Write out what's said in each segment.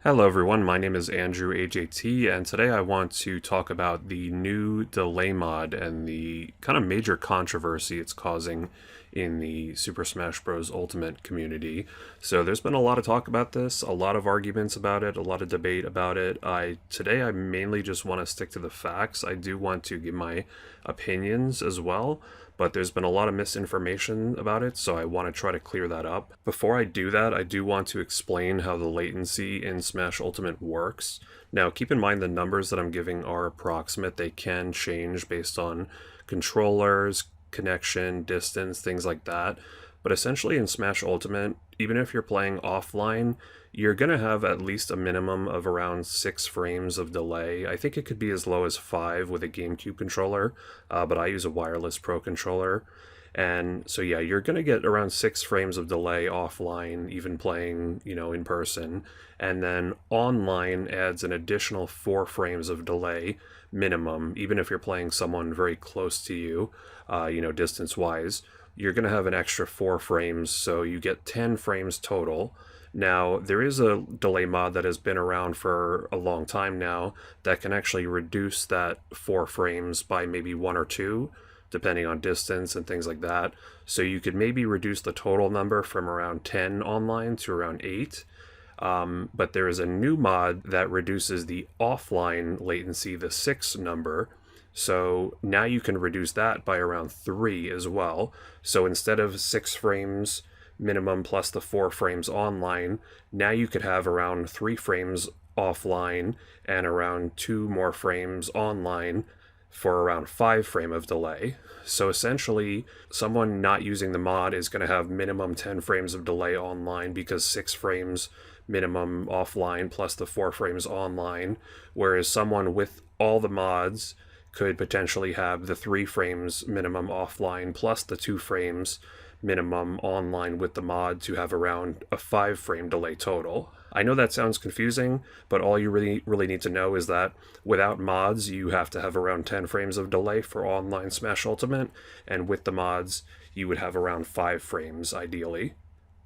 Hello everyone, my name is AndrewAJT, and today I want to talk about the new delay mod and the kind of major controversy it's causing in the Super Smash Bros. Ultimate community. So there's been a lot of talk about this, a lot of arguments about it, a lot of debate about it. Today I mainly just want to stick to the facts. I do want to give my opinions as well, but there's been a lot of misinformation about it, so I want to try to clear that up. Before I do that, I do want to explain how the latency in Smash Ultimate works. Now, keep in mind the numbers that I'm giving are approximate. They can change based on controllers, connection, distance, things like that. But essentially in Smash Ultimate, even if you're playing offline, you're going to have at least a minimum of around 6 frames of delay. I think it could be as low as 5 with a GameCube controller, but I use a wireless Pro controller. And so, yeah, you're going to get around 6 frames of delay offline, even playing, in person. And then online adds an additional 4 frames of delay minimum, even if you're playing someone very close to you, distance wise. You're going to have an extra 4 frames, so you get 10 frames total. Now, there is a delay mod that has been around for a long time now that can actually reduce that 4 frames by maybe 1 or 2, depending on distance and things like that. So you could maybe reduce the total number from around 10 online to around 8. But there is a new mod that reduces the offline latency, the 6 number. So now you can reduce that by around 3 as well. So instead of 6 frames minimum plus the 4 frames online, now you could have around 3 frames offline and around 2 more frames online for around 5 frame of delay. So essentially, someone not using the mod is going to have minimum 10 frames of delay online because 6 frames minimum offline plus the 4 frames online, whereas someone with all the mods could potentially have the 3 frames minimum offline plus the 2 frames minimum online with the mod to have around a 5 frame delay total. I know that sounds confusing, but all you really need to know is that without mods, you have to have around 10 frames of delay for online Smash Ultimate, and with the mods, you would have around 5 frames ideally.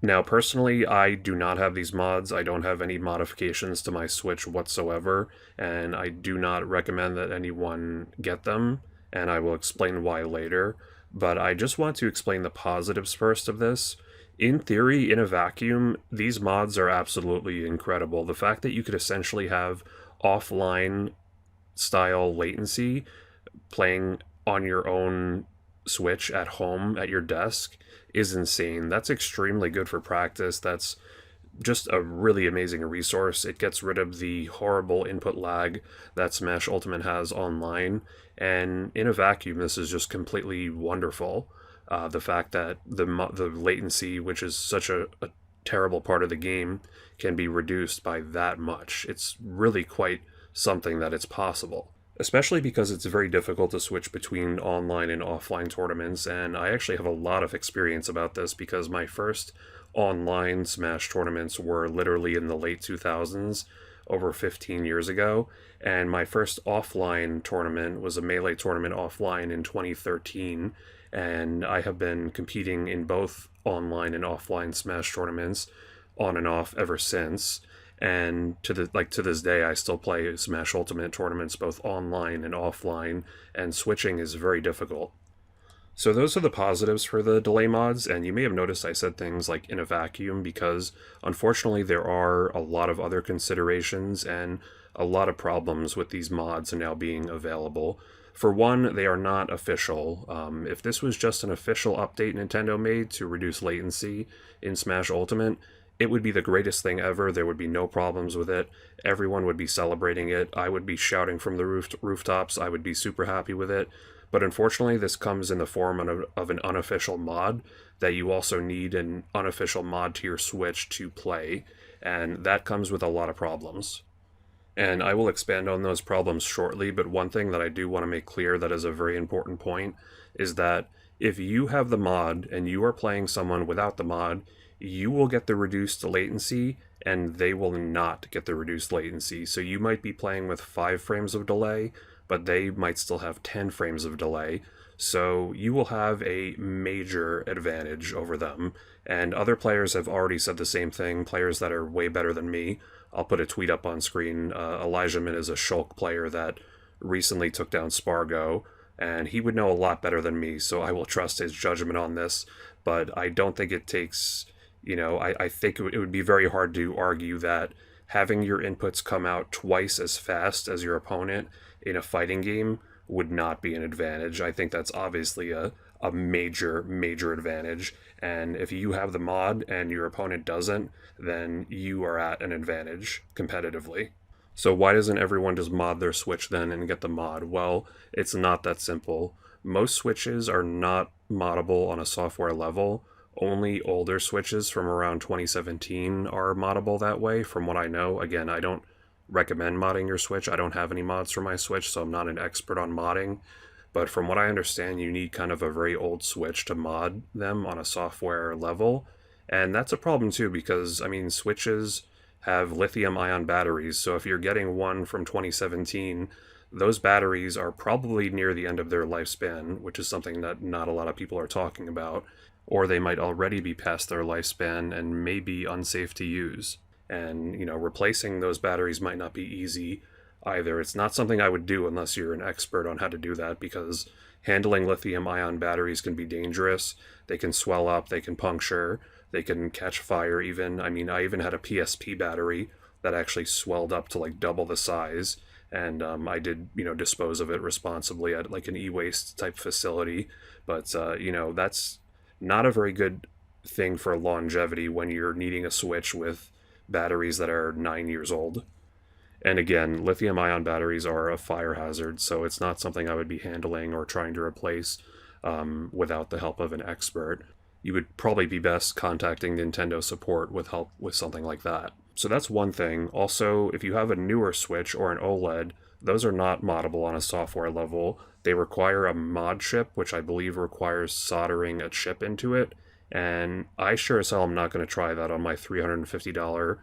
Now, personally, I do not have these mods. I don't have any modifications to my Switch whatsoever, and I do not recommend that anyone get them, and I will explain why later. But I just want to explain the positives first of this. In theory, in a vacuum, these mods are absolutely incredible. The fact that you could essentially have offline style latency playing on your own Switch at home at your desk is insane. That's extremely good for practice. That's just a really amazing resource. It gets rid of the horrible input lag that Smash Ultimate has online, and in a vacuum, this is just completely wonderful. The fact that the latency, which is such a terrible part of the game, can be reduced by that much. It's really quite something that it's possible. Especially because it's very difficult to switch between online and offline tournaments, and I actually have a lot of experience about this because my first online Smash tournaments were literally in the late 2000s, over 15 years ago, and my first offline tournament was a Melee tournament offline in 2013, and I have been competing in both online and offline Smash tournaments on and off ever since. And to this day, I still play Smash Ultimate tournaments both online and offline, and switching is very difficult. So those are the positives for the delay mods, and you may have noticed I said things like in a vacuum because unfortunately there are a lot of other considerations and a lot of problems with these mods now being available. For one, they are not official. If this was just an official update Nintendo made to reduce latency in Smash Ultimate, it would be the greatest thing ever. There would be no problems with it. Everyone would be celebrating it. I would be shouting from the rooftops. I would be super happy with it. But unfortunately, this comes in the form of an unofficial mod that you also need an unofficial mod to your Switch to play, and that comes with a lot of problems. And I will expand on those problems shortly, but one thing that I do want to make clear that is a very important point is that if you have the mod and you are playing someone without the mod, you will get the reduced latency and they will not get the reduced latency. So you might be playing with 5 frames of delay, but they might still have 10 frames of delay. So you will have a major advantage over them. And other players have already said the same thing. Players that are way better than me I'll put a tweet up on screen. Elijah Min is a Shulk player that recently took down Spargo, and he would know a lot better than me, so I will trust his judgment on this. But I don't think it takes, I think it would be very hard to argue that having your inputs come out twice as fast as your opponent in a fighting game would not be an advantage. I think that's obviously a major, major advantage. And if you have the mod and your opponent doesn't, then you are at an advantage competitively. So why doesn't everyone just mod their Switch then and get the mod? Well, it's not that simple. Most Switches are not moddable on a software level. Only older Switches from around 2017 are moddable that way, from what I know. Again, I don't recommend modding your Switch. I don't have any mods for my Switch, so I'm not an expert on modding. But from what I understand, you need kind of a very old Switch to mod them on a software level. And that's a problem too, because, I mean, Switches have lithium-ion batteries, so if you're getting one from 2017, those batteries are probably near the end of their lifespan, which is something that not a lot of people are talking about, or they might already be past their lifespan and may be unsafe to use. And, replacing those batteries might not be easy either. It's not something I would do unless you're an expert on how to do that, because handling lithium-ion batteries can be dangerous. They can swell up, they can puncture, they can catch fire even. I mean, I even had a PSP battery that actually swelled up to like double the size, and I did, dispose of it responsibly at like an e-waste type facility. But, that's not a very good thing for longevity when you're needing a Switch with batteries that are 9 years old. And again, lithium-ion batteries are a fire hazard, so it's not something I would be handling or trying to replace without the help of an expert. You would probably be best contacting Nintendo support with help with something like that. So that's one thing. Also, if you have a newer Switch or an OLED, those are not moddable on a software level. They require a mod chip, which I believe requires soldering a chip into it. And I sure as hell am not going to try that on my $350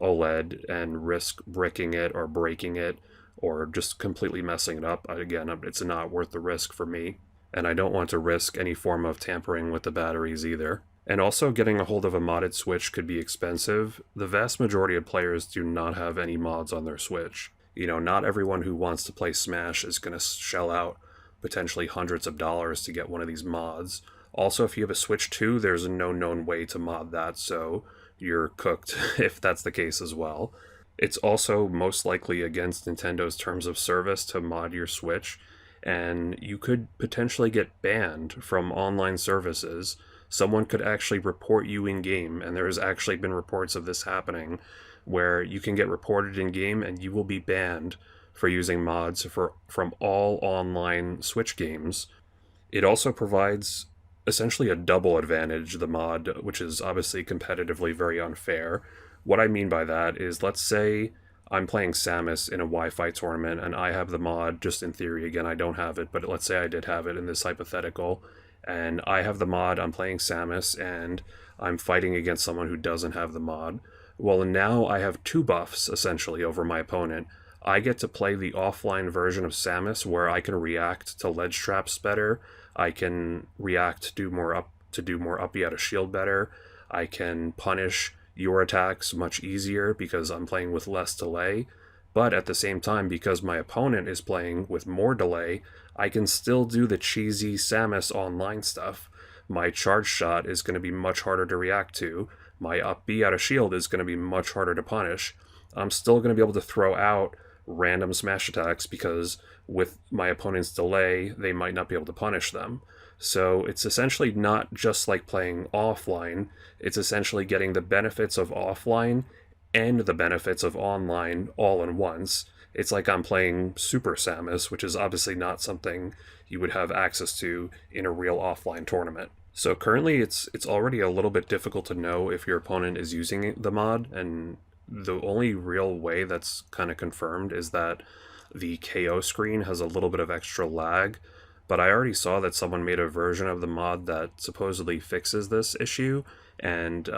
OLED and risk bricking it or breaking it or just completely messing it up. Again, it's not worth the risk for me. And I don't want to risk any form of tampering with the batteries either. And also, getting a hold of a modded Switch could be expensive. The vast majority of players do not have any mods on their Switch. Not everyone who wants to play Smash is going to shell out potentially hundreds of dollars to get one of these mods. Also, if you have a Switch 2, there's no known way to mod that, so you're cooked if that's the case as well. It's also most likely against Nintendo's terms of service to mod your Switch, and you could potentially get banned from online services. Someone could actually report you in-game, and there's actually been reports of this happening, where you can get reported in-game and you will be banned for using mods from all online Switch games. It also provides essentially a double advantage, the mod, which is obviously competitively very unfair. What I mean by that is, let's say I'm playing Samus in a Wi-Fi tournament and I have the mod, just in theory, again, I don't have it, but let's say I did have it in this hypothetical, and I have the mod, I'm playing Samus, and I'm fighting against someone who doesn't have the mod. Well, now I have two buffs, essentially, over my opponent. I get to play the offline version of Samus, where I can react to ledge traps better, I can react to do more up out of shield better, I can punish your attacks much easier because I'm playing with less delay, but at the same time, because my opponent is playing with more delay, I can still do the cheesy Samus online stuff. My charge shot is going to be much harder to react to, my up B out of shield is going to be much harder to punish. I'm still going to be able to throw out random smash attacks because with my opponent's delay, they might not be able to punish them. So it's essentially not just like playing offline, it's essentially getting the benefits of offline and the benefits of online all in once. It's like I'm playing Super Samus, which is obviously not something you would have access to in a real offline tournament. So currently it's already a little bit difficult to know if your opponent is using the mod, and the only real way that's kind of confirmed is that the KO screen has a little bit of extra lag, but I already saw that someone made a version of the mod that supposedly fixes this issue and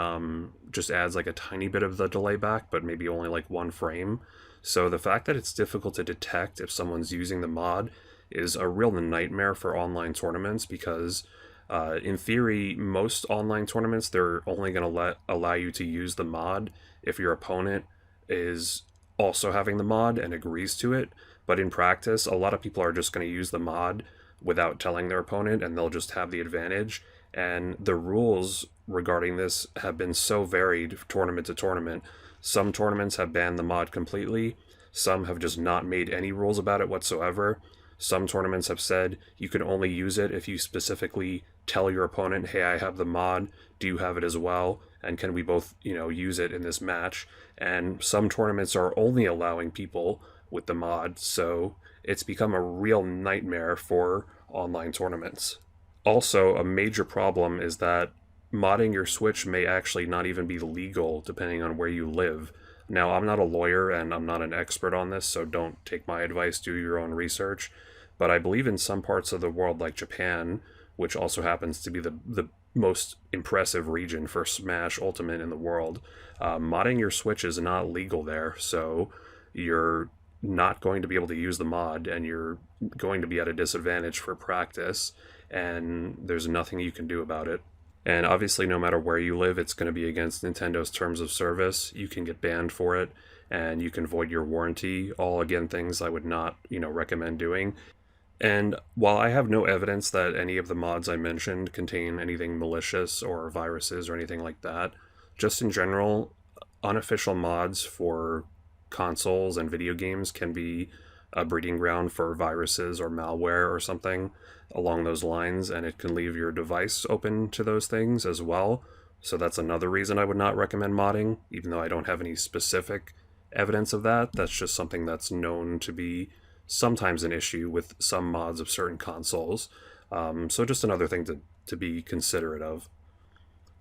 just adds like a tiny bit of the delay back, but maybe only like 1 frame. So the fact that it's difficult to detect if someone's using the mod is a real nightmare for online tournaments, because in theory, most online tournaments, they're only going to allow you to use the mod if your opponent is also having the mod and agrees to it, but in practice, a lot of people are just going to use the mod without telling their opponent, and they'll just have the advantage. And the rules regarding this have been so varied tournament to tournament. Some tournaments have banned the mod completely, some have just not made any rules about it whatsoever. Some tournaments have said you can only use it if you specifically tell your opponent, hey, I have the mod, do you have it as well? And can we both, use it in this match? And some tournaments are only allowing people with the mod, so it's become a real nightmare for online tournaments. Also, a major problem is that modding your Switch may actually not even be legal depending on where you live. Now, I'm not a lawyer and I'm not an expert on this, so don't take my advice, do your own research. But I believe in some parts of the world, like Japan, which also happens to be the most impressive region for Smash Ultimate in the world, modding your Switch is not legal there, so you're not going to be able to use the mod, and you're going to be at a disadvantage for practice, and there's nothing you can do about it. And obviously, no matter where you live, it's going to be against Nintendo's terms of service. You can get banned for it, and you can void your warranty. All, again, things I would not, recommend doing. And while I have no evidence that any of the mods I mentioned contain anything malicious or viruses or anything like that, just in general, unofficial mods for consoles and video games can be a breeding ground for viruses or malware or something along those lines, and it can leave your device open to those things as well. So that's another reason I would not recommend modding, even though I don't have any specific evidence of that. That's just something that's known to be sometimes an issue with some mods of certain consoles. So just another thing to be considerate of.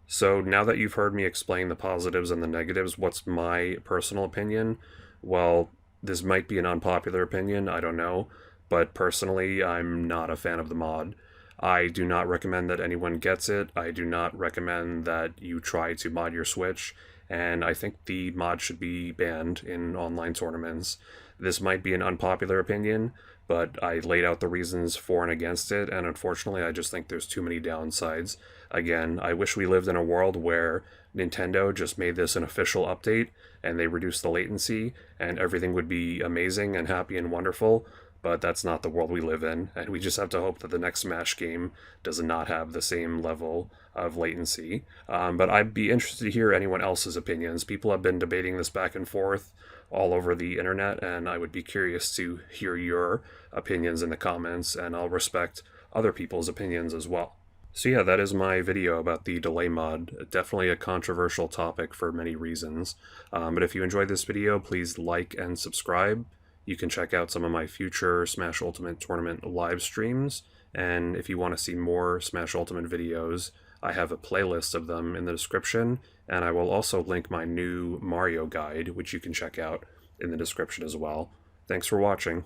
So now that you've heard me explain the positives and the negatives, what's my personal opinion? Well, this might be an unpopular opinion, I don't know, but personally, I'm not a fan of the mod. I do not recommend that anyone gets it. I do not recommend that you try to mod your Switch, and I think the mod should be banned in online tournaments. This might be an unpopular opinion, but I laid out the reasons for and against it, and unfortunately I just think there's too many downsides. Again, I wish we lived in a world where Nintendo just made this an official update and they reduced the latency and everything would be amazing and happy and wonderful, but that's not the world we live in, and we just have to hope that the next Smash game does not have the same level of latency. But I'd be interested to hear anyone else's opinions. People have been debating this back and forth all over the internet, and I would be curious to hear your opinions in the comments, and I'll respect other people's opinions as well. So yeah, that is my video about the delay mod. Definitely a controversial topic for many reasons. But if you enjoyed this video, please like and subscribe. You can check out some of my future Smash Ultimate Tournament live streams, and if you want to see more Smash Ultimate videos, I have a playlist of them in the description, and I will also link my new Mario guide, which you can check out in the description as well. Thanks for watching.